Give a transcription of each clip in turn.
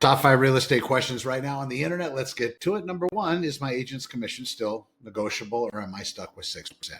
Top 5 real estate questions right now on the internet. Let's get to it. Number 1, is my agent's commission still negotiable, or am I stuck with 6%?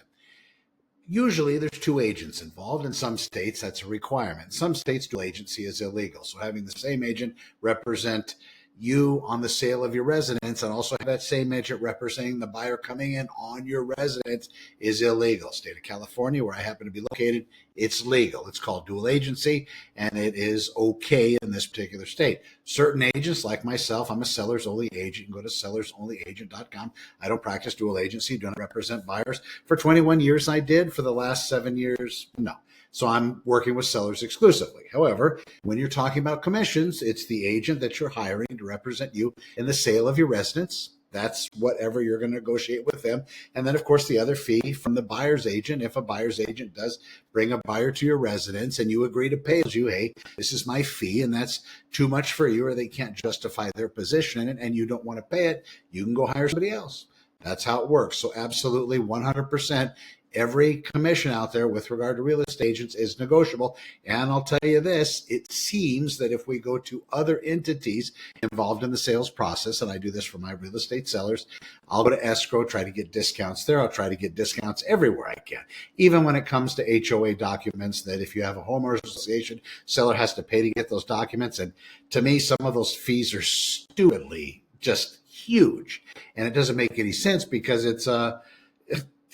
Usually there's 2 agents involved. In some states, that's a requirement. Some states, dual agency is illegal. So having the same agent represent you on the sale of your residence and also have that same agent representing the buyer coming in on your residence is illegal. State of California, where I happen to be located, it's legal. It's called dual agency, and it is okay in this particular state. Certain agents, like myself, I'm a seller's only agent. You can go to sellersonlyagent.com. I don't practice dual agency, do not represent buyers. For 21 years, I did. For the last 7 years, no. So I'm working with sellers exclusively. However, when you're talking about commissions, it's the agent that you're hiring to represent you in the sale of your residence. That's whatever you're going to negotiate with them. And then, of course, the other fee from the buyer's agent. If a buyer's agent does bring a buyer to your residence and you agree to pay you, hey, this is my fee and that's too much for you, or they can't justify their position in it and you don't want to pay it, you can go hire somebody else. That's how it works. So absolutely 100%. Every commission out there with regard to real estate agents is negotiable. And I'll tell you this, it seems that if we go to other entities involved in the sales process, and I do this for my real estate sellers, I'll go to escrow, try to get discounts there. I'll try to get discounts everywhere I can. Even when it comes to HOA documents, that if you have a homeowners association, seller has to pay to get those documents. And to me, some of those fees are stupidly just huge. And it doesn't make any sense because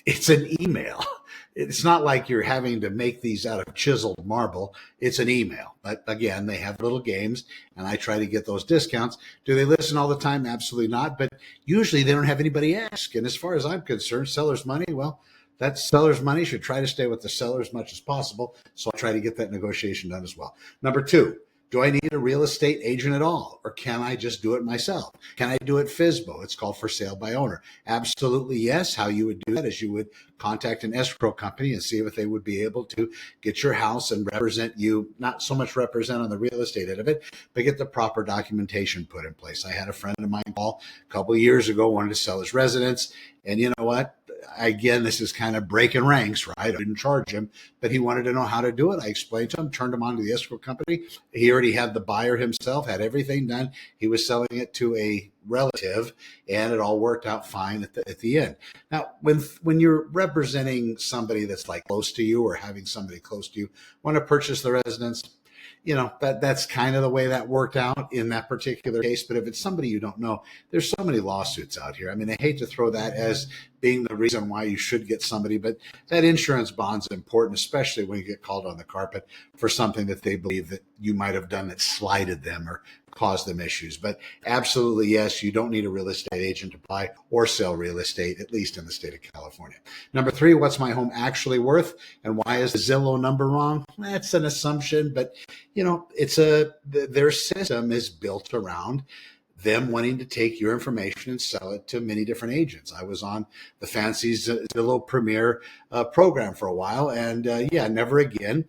it's an email. It's not like you're having to make these out of chiseled marble. It's an email. But again, they have little games and I try to get those discounts. Do they listen all the time? Absolutely not. But usually they don't have anybody ask. And as far as I'm concerned, seller's money, well, that seller's money should try to stay with the seller as much as possible. So I'll try to get that negotiation done as well. Number 2, do I need a real estate agent at all? Or can I just do it myself? Can I do it FSBO? It's called for sale by owner. Absolutely yes. How you would do that is you would contact an escrow company and see if they would be able to get your house and represent you, not so much represent on the real estate end of it, but get the proper documentation put in place. I had a friend of mine call a couple of years ago, wanted to sell his residence. And you know what? Again, this is kind of breaking ranks, right? I didn't charge him, but he wanted to know how to do it. I explained to him, turned him on to the escrow company. He already had the buyer himself, had everything done. He was selling it to a relative, and it all worked out fine at the end. Now, when you're representing somebody that's like close to you or having somebody close to you want to purchase the residence, you know, that's kind of the way that worked out in that particular case. But if it's somebody you don't know, there's so many lawsuits out here. I mean, I hate to throw that as being the reason why you should get somebody, but that insurance bond's important, especially when you get called on the carpet for something that they believe that you might have done that slighted them or caused them issues. But absolutely, yes, you don't need a real estate agent to buy or sell real estate, at least in the state of California. Number 3, what's my home actually worth? And why is the Zillow number wrong? That's an assumption, but you know, their system is built around them wanting to take your information and sell it to many different agents. I was on the fancy Zillow Premier program for a while, and never again.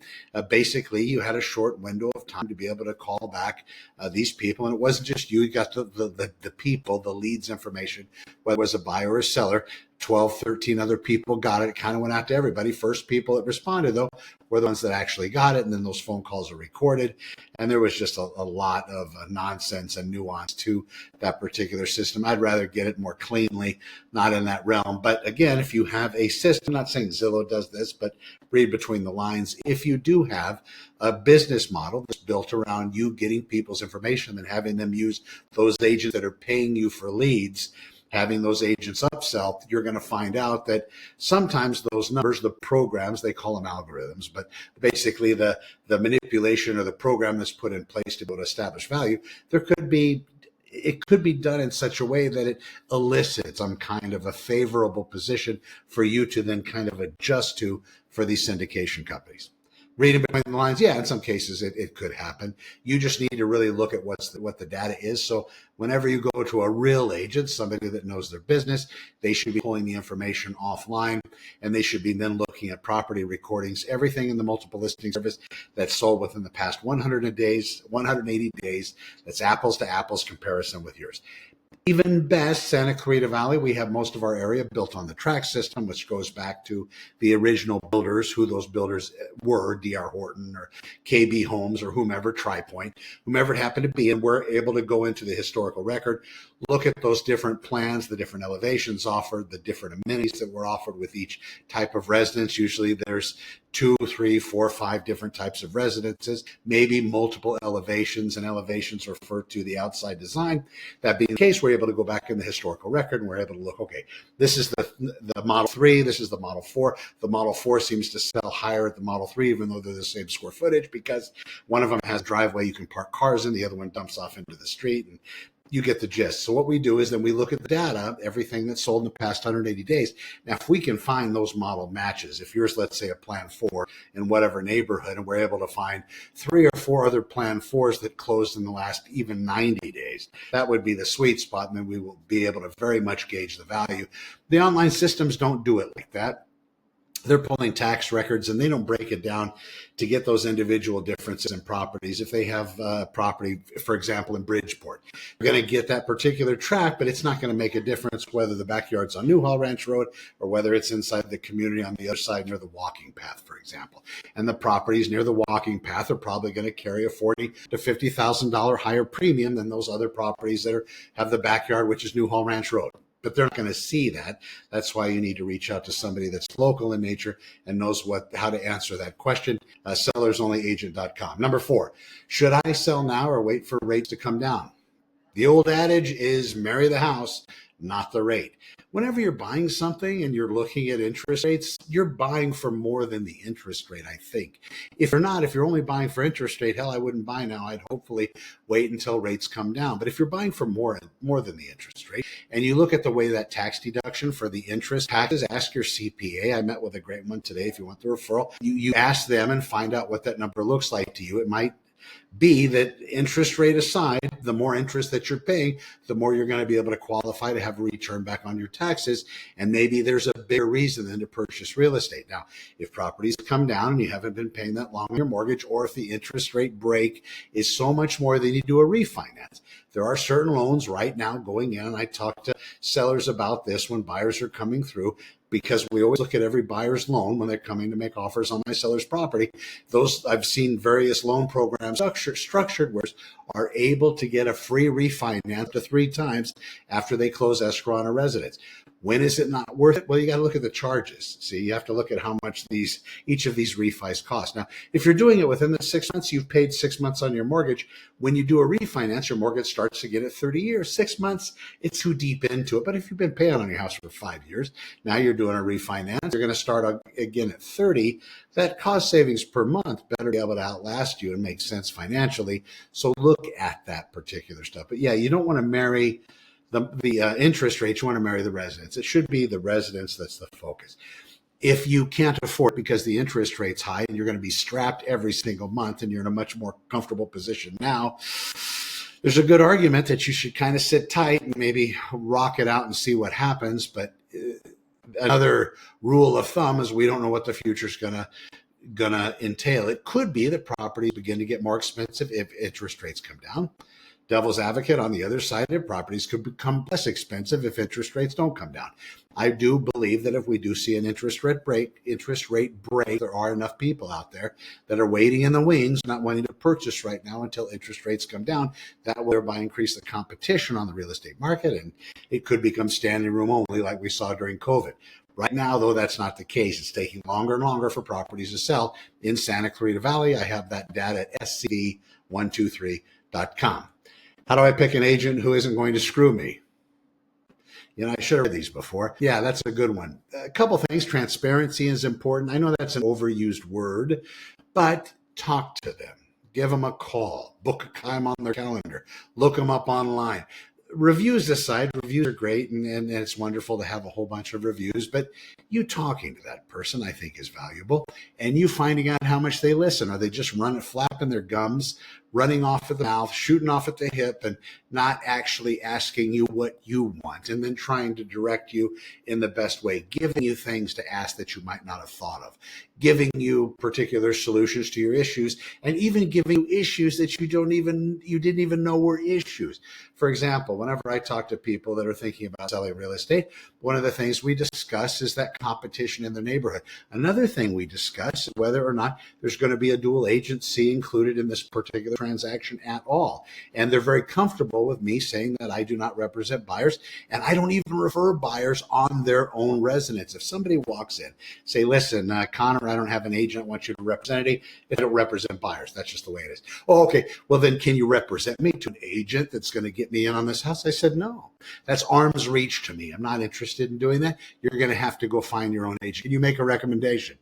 Basically, you had a short window of time to be able to call back these people, and it wasn't just you. You got the people, the leads information, whether it was a buyer or a seller. 12, 13 other people got it. It kind of went out to everybody. First people that responded, though, were the ones that actually got it. And then those phone calls are recorded. And there was just a lot of nonsense and nuance to that particular system. I'd rather get it more cleanly, not in that realm. But again, if you have a system, I'm not saying Zillow does this, but read between the lines. If you do have a business model that's built around you getting people's information and having them use those agents that are paying you for leads, having those agents upsell, you're going to find out that sometimes those numbers, the programs, they call them algorithms, but basically the manipulation or the program that's put in place to be able to establish value, it could be done in such a way that it elicits some kind of a favorable position for you to then kind of adjust to for these syndication companies. Reading between the lines, yeah, in some cases it could happen. You just need to really look at what the data is. So whenever you go to a real agent, somebody that knows their business, they should be pulling the information offline, and they should be then looking at property recordings, everything in the multiple listing service that's sold within the past 180 days. That's apples to apples comparison with yours. Even best, Santa Clarita Valley, we have most of our area built on the track system, which goes back to the original builders, who those builders were, D.R. Horton or KB Homes or whomever, TriPoint, whomever it happened to be. And we're able to go into the historical record, look at those different plans, the different elevations offered, the different amenities that were offered with each type of residence. Usually there's 2, 3, 4, 5 different types of residences, maybe multiple elevations, and elevations refer to the outside design. That being the case, we're able to go back in the historical record and we're able to look, okay, this is the Model 3, this is the Model 4. The Model 4 seems to sell higher at the Model 3, even though they're the same square footage, because one of them has a driveway you can park cars in, the other one dumps off into the street, and you get the gist. So what we do is then we look at the data, everything that's sold in the past 180 days. Now, if we can find those model matches, if yours, let's say, a Plan 4 in whatever neighborhood, and we're able to find 3 or 4 other Plan 4s that closed in the last even 90 days, that would be the sweet spot, and then we will be able to very much gauge the value. The online systems don't do it like that. They're pulling tax records and they don't break it down to get those individual differences in properties. If they have property, for example, in Bridgeport, we're going to get that particular tract, but it's not going to make a difference whether the backyard's on Newhall Ranch Road or whether it's inside the community on the other side near the walking path, for example. And the properties near the walking path are probably going to carry a $40,000 to $50,000 higher premium than those other properties that have the backyard, which is Newhall Ranch Road. But they're not going to see that. That's why you need to reach out to somebody that's local in nature and knows how to answer that question. Sellersonlyagent.com. Number 4, should I sell now or wait for rates to come down? The old adage is marry the house, not the rate. Whenever you're buying something and you're looking at interest rates, you're buying for more than the interest rate, I think. If you're only buying for interest rate, hell, I wouldn't buy now. I'd hopefully wait until rates come down. But if you're buying for more than the interest rate, and you look at the way that tax deduction for the interest taxes, ask your CPA. I met with a great one today. If you want the referral, you ask them and find out what that number looks like to you. It might be that, interest rate aside, the more interest that you're paying, the more you're going to be able to qualify to have a return back on your taxes. And maybe there's a bigger reason than to purchase real estate. Now, if properties come down and you haven't been paying that long on your mortgage, or if the interest rate break is so much more that you do a refinance, there are certain loans right now going in, and I talk to sellers about this when buyers are coming through, because we always look at every buyer's loan when they're coming to make offers on my seller's property. I've seen various loan programs structured where are able to get a free refinance to 3 times after they close escrow on a residence. When is it not worth it? Well, you got to look at the charges. See, you have to look at how much each of these refis cost. Now, if you're doing it within the 6 months, you've paid 6 months on your mortgage. When you do a refinance, your mortgage starts to get at 30 years. 6 months, it's too deep into it. But if you've been paying on your house for 5 years, now you're doing a refinance, you're going to start again at 30. That cost savings per month better be able to outlast you and make sense financially. So look at that particular stuff. But yeah, you don't want to marry the interest rates. You want to marry the residence. It should be the residence that's the focus. If you can't afford it because the interest rate's high and you're going to be strapped every single month and you're in a much more comfortable position now, there's a good argument that you should kind of sit tight and maybe rock it out and see what happens. But another rule of thumb is we don't know what the future's gonna entail. It could be that properties begin to get more expensive if interest rates come down. Devil's advocate, on the other side, if properties could become less expensive if interest rates don't come down. I do believe that if we do see an interest rate break, there are enough people out there that are waiting in the wings, not wanting to purchase right now until interest rates come down. That will thereby increase the competition on the real estate market, and it could become standing room only like we saw during COVID. Right now, though, that's not the case. It's taking longer and longer for properties to sell in Santa Clarita Valley. I have that data at scd123.com. How do I pick an agent who isn't going to screw me? I should have read these before. Yeah, that's a good one. A couple things. Transparency is important. I know that's an overused word, but talk to them. Give them a call. Book a time on their calendar. Look them up online. Reviews aside, reviews are great, and it's wonderful to have a whole bunch of reviews, but you talking to that person, I think, is valuable, and you finding out how much they listen. Are they just flapping their gums running off at the mouth, shooting off at the hip, and not actually asking you what you want, and then trying to direct you in the best way, giving you things to ask that you might not have thought of, giving you particular solutions to your issues, and even giving you issues that you didn't even know were issues. For example, whenever I talk to people that are thinking about selling real estate, one of the things we discuss is that competition in the neighborhood. Another thing we discuss is whether or not there's going to be a dual agency included in this particular transaction at all. And they're very comfortable with me saying that I do not represent buyers, and I don't even refer buyers on their own residence. If somebody walks in, say, listen, Connor, I don't have an agent. I want you to represent it. If I don't represent buyers, that's just the way it is. Oh, okay. Well, then can you represent me to an agent that's going to get me in on this house? I said, no, that's arm's reach to me. I'm not interested in doing that. You're going to have to go find your own agent. Can you make a recommendation?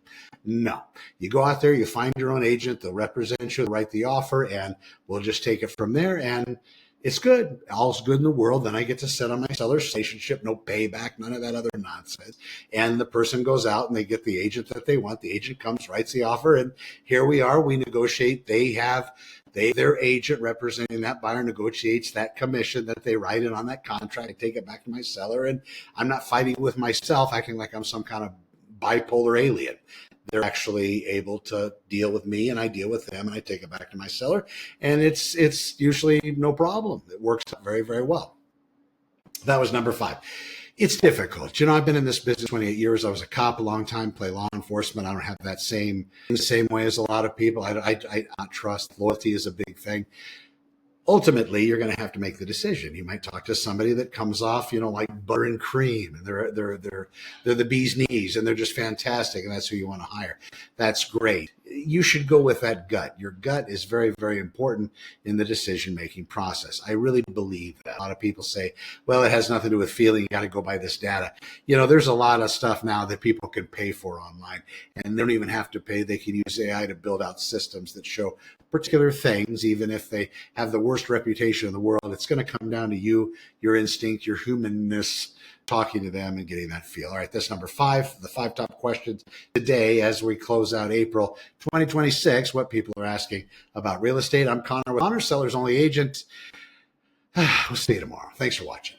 No. You go out there, you find your own agent, they'll represent you, write the offer, and we'll just take it from there. And it's good. All's good in the world. Then I get to sit on my seller's relationship, no payback, none of that other nonsense. And the person goes out and they get the agent that they want. The agent comes, writes the offer, and here we are. We negotiate. Their agent representing that buyer negotiates that commission that they write in on that contract. I take it back to my seller, and I'm not fighting with myself, acting like I'm some kind of bipolar alien. They're actually able to deal with me, and I deal with them, and I take it back to my seller, and it's usually no problem. It works out very, very well. That was number 5. It's difficult. I've been in this business 28 years. I was a cop a long time, play law enforcement. I don't have that same way as a lot of people. I don't trust. Loyalty is a big thing. Ultimately, you're going to have to make the decision. You might talk to somebody that comes off, like butter and cream, and they're the bee's knees, and they're just fantastic, and that's who you want to hire. That's great. You should go with that gut. Your gut is very, very important in the decision-making process. I really believe that. A lot of people say, well, it has nothing to do with feeling. You got to go by this data. There's a lot of stuff now that people can pay for online, and they don't even have to pay. They can use AI to build out systems that show particular things, even if they have the worst reputation in the world. It's going to come down to you, your instinct, your humanness, talking to them and getting that feel. All right, that's number 5, the 5 top questions today as we close out April 2026, what people are asking about real estate. I'm Connor with Connor, Sellers Only Agent. We'll see you tomorrow. Thanks for watching.